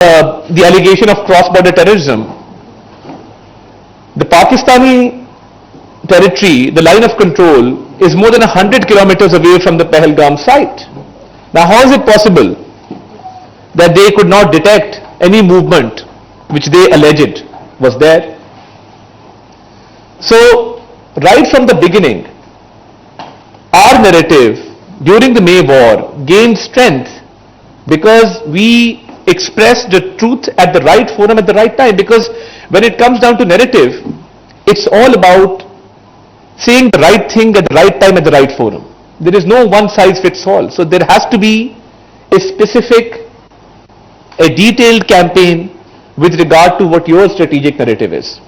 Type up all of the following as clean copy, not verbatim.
the allegation of cross-border terrorism. The Pakistani territory, the line of control, is more than 100 kilometers away from the Pahalgam site. Now, how is it possible that they could not detect any movement which they alleged was there? So, right from the beginning, our narrative during the May War gained strength because we expressed the truth at the right forum at the right time. Because when it comes down to narrative, it's all about saying the right thing at the right time at the right forum. There is no one size fits all. So there has to be a specific, a detailed campaign with regard to what your strategic narrative is.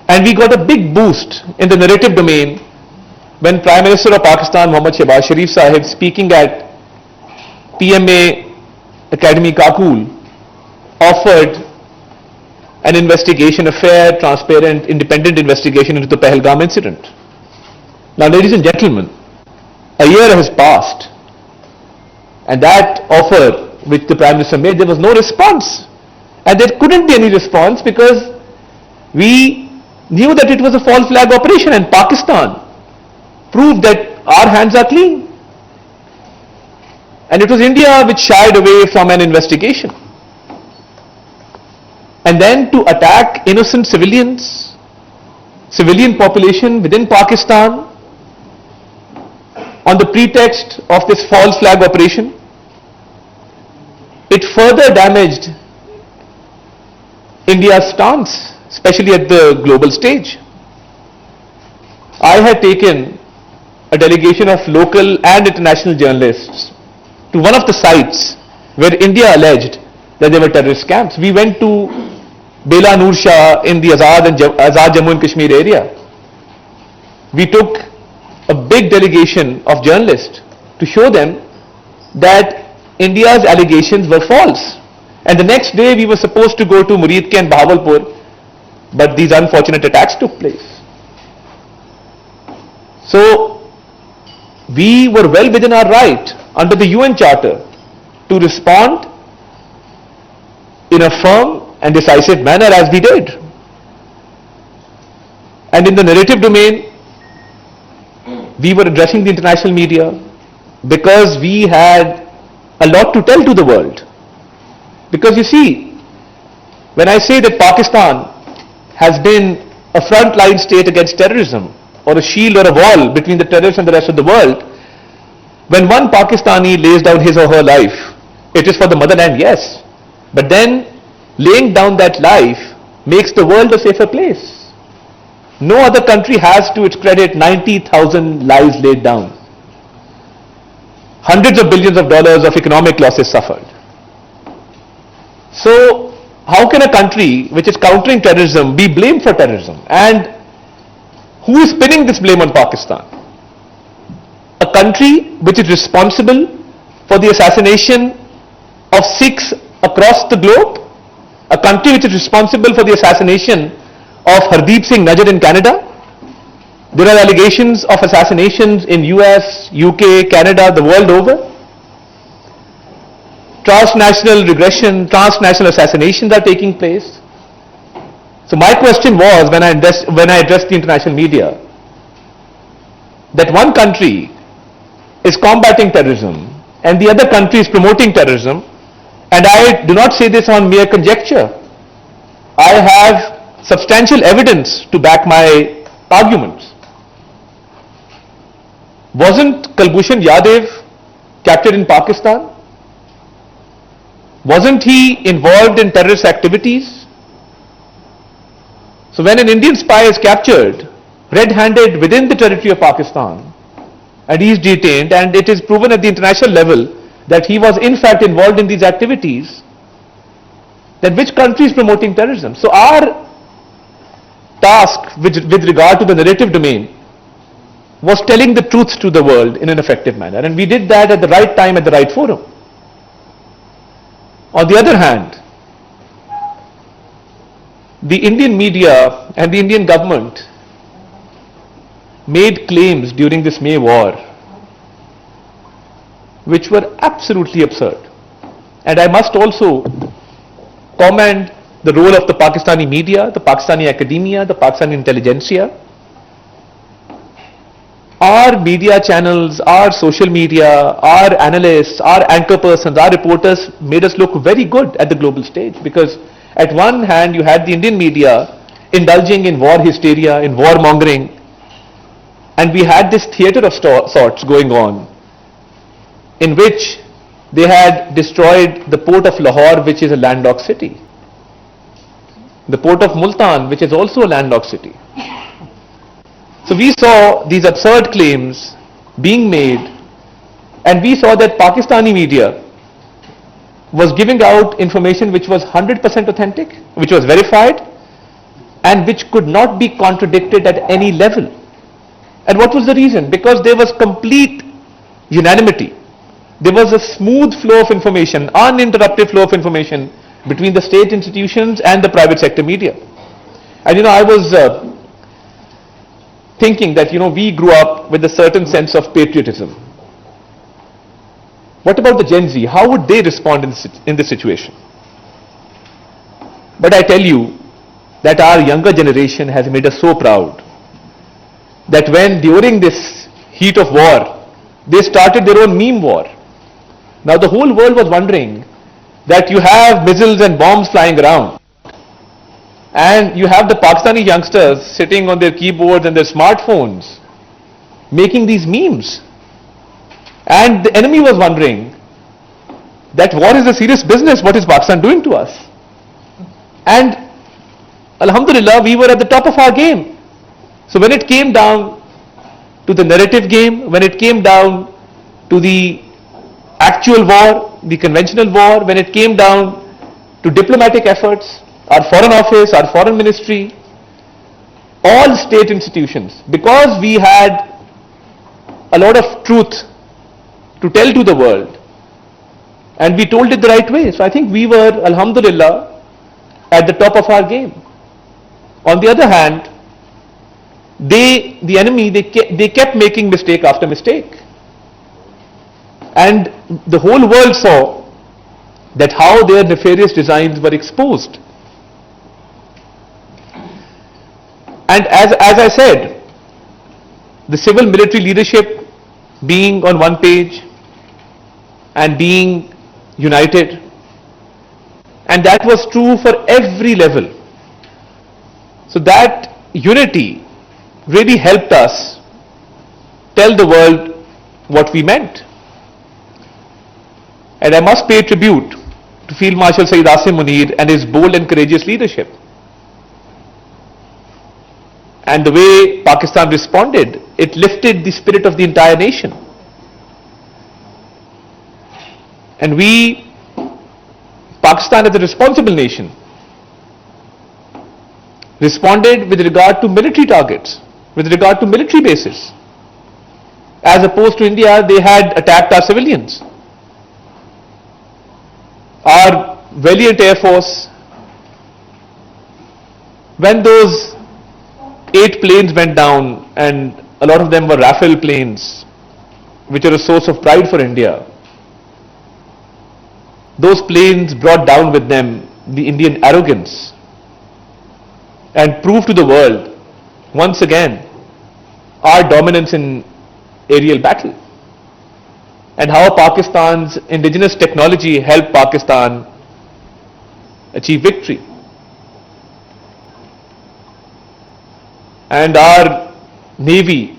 And we got a big boost in the narrative domain when Prime Minister of Pakistan, Mohammad Shehbaz Sharif Sahib, speaking at PMA Academy Kakul, offered an investigation, a fair, transparent, independent investigation into the Pahalgam incident. Now, ladies and gentlemen, a year has passed, and that offer which the Prime Minister made, there was no response. And there couldn't be any response because we knew that it was a false flag operation, and Pakistan proved that our hands are clean. And it was India which shied away from an investigation. And then to attack innocent civilians, civilian population within Pakistan on the pretext of this false flag operation, it further damaged India's stance, especially at the global stage. I had taken a delegation of local and international journalists to one of the sites where India alleged that there were terrorist camps. We went to Bela Noor Shah in the Azad Jammu and Kashmir area. We took a big delegation of journalists to show them that India's allegations were false. And the next day we were supposed to go to Muridke and Bahawalpur, but these unfortunate attacks took place. So we were well within our right under the UN Charter to respond in a firm and decisive manner as we did. And in the narrative domain, we were addressing the international media because we had a lot to tell to the world. Because you see, when I say that Pakistan has been a frontline state against terrorism, or a shield or a wall between the terrorists and the rest of the world, when one Pakistani lays down his or her life, it is for the motherland, yes. But then laying down that life makes the world a safer place. No other country has to its credit 90,000 lives laid down. Hundreds of billions of dollars of economic losses suffered. So how can a country which is countering terrorism be blamed for terrorism? And who is pinning this blame on Pakistan? A country which is responsible for the assassination of Sikhs across the globe? A country which is responsible for the assassination of Hardeep Singh Najjar in Canada? There are allegations of assassinations in US, UK, Canada, the world over. Transnational regression, transnational assassinations are taking place. So my question was, when I addressed the international media, that one country is combating terrorism and the other country is promoting terrorism, and I do not say this on mere conjecture. I have substantial evidence to back my arguments. Wasn't Kulbhushan Yadav captured in Pakistan? Wasn't he involved in terrorist activities? So when an Indian spy is captured red-handed within the territory of Pakistan and he is detained, and it is proven at the international level that he was in fact involved in these activities, then which country is promoting terrorism? So our task with regard to the narrative domain was telling the truth to the world in an effective manner, and we did that at the right time, at the right forum. On the other hand, the Indian media and the Indian government made claims during this May war which were absolutely absurd. And I must also commend the role of the Pakistani media, the Pakistani academia, the Pakistani intelligentsia. Our media channels, our social media, our analysts, our anchor persons, our reporters made us look very good at the global stage, because at one hand you had the Indian media indulging in war hysteria, in war mongering, and we had this theatre of sorts going on in which they had destroyed the port of Lahore, which is a landlocked city, the port of Multan, which is also a landlocked city. So we saw these absurd claims being made, and we saw that Pakistani media was giving out information which was 100% authentic, which was verified, and which could not be contradicted at any level. And what was the reason? Because there was complete unanimity. There was a smooth flow of information, uninterrupted flow of information between the state institutions and the private sector media. And I was thinking that we grew up with a certain sense of patriotism. What about the Gen Z? How would they respond in this situation? But I tell you that our younger generation has made us so proud that when during this heat of war, they started their own meme war. Now the whole world was wondering that you have missiles and bombs flying around, and you have the Pakistani youngsters sitting on their keyboards and their smartphones making these memes. And the enemy was wondering that war is a serious business, what is Pakistan doing to us? And Alhamdulillah, we were at the top of our game. So when it came down to the narrative game, when it came down to the actual war, the conventional war, when it came down to diplomatic efforts, our foreign office, our foreign ministry, all state institutions, because we had a lot of truth to tell to the world, and we told it the right way. So I think we were, Alhamdulillah, at the top of our game. On the other hand, the enemy, they kept making mistake after mistake. And the whole world saw that how their nefarious designs were exposed. And as I said, the civil military leadership being on one page and being united, and that was true for every level. So that unity really helped us tell the world what we meant. And I must pay tribute to Field Marshal Sayyid Asim Munir and his bold and courageous leadership. And the way Pakistan responded, it lifted the spirit of the entire nation. And we, Pakistan as a responsible nation, responded with regard to military targets, with regard to military bases. As opposed to India, they had attacked our civilians. Our valiant Air Force, when those 8 planes went down, and a lot of them were Rafale planes, which are a source of pride for India, those planes brought down with them the Indian arrogance and proved to the world once again our dominance in aerial battle, and how Pakistan's indigenous technology helped Pakistan achieve victory. And our Navy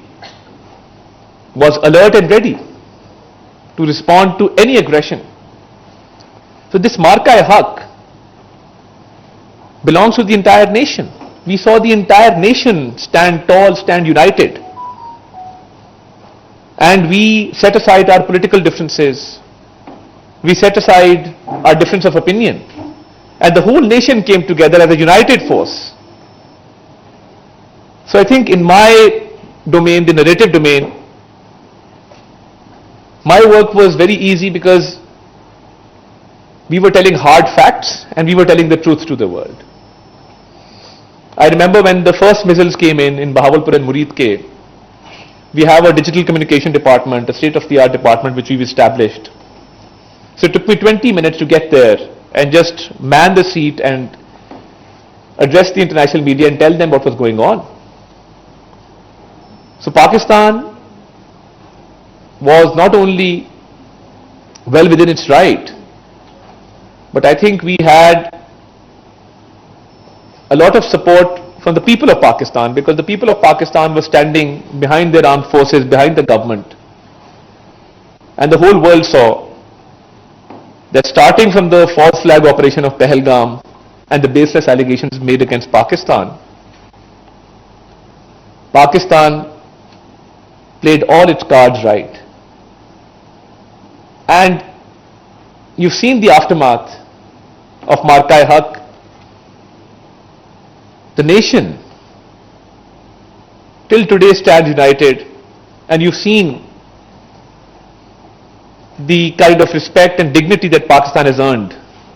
was alert and ready to respond to any aggression. So this Marka-e-Haq belongs to the entire nation. We saw the entire nation stand tall, stand united. And we set aside our political differences. We set aside our difference of opinion. And the whole nation came together as a united force. So I think in my domain, the narrative domain, my work was very easy because we were telling hard facts and we were telling the truth to the world. I remember when the first missiles came in Bahawalpur and Muridke, we have a digital communication department, a state-of-the-art department which we've established. So it took me 20 minutes to get there and just man the seat and address the international media and tell them what was going on. So Pakistan was not only well within its right, but I think we had a lot of support from the people of Pakistan, because the people of Pakistan were standing behind their armed forces, behind the government. And the whole world saw that starting from the false flag operation of Pahalgam and the baseless allegations made against Pakistan, Pakistan played all its cards right. And you've seen the aftermath of Marka-e-Haq. The nation till today stands united, and you've seen the kind of respect and dignity that Pakistan has earned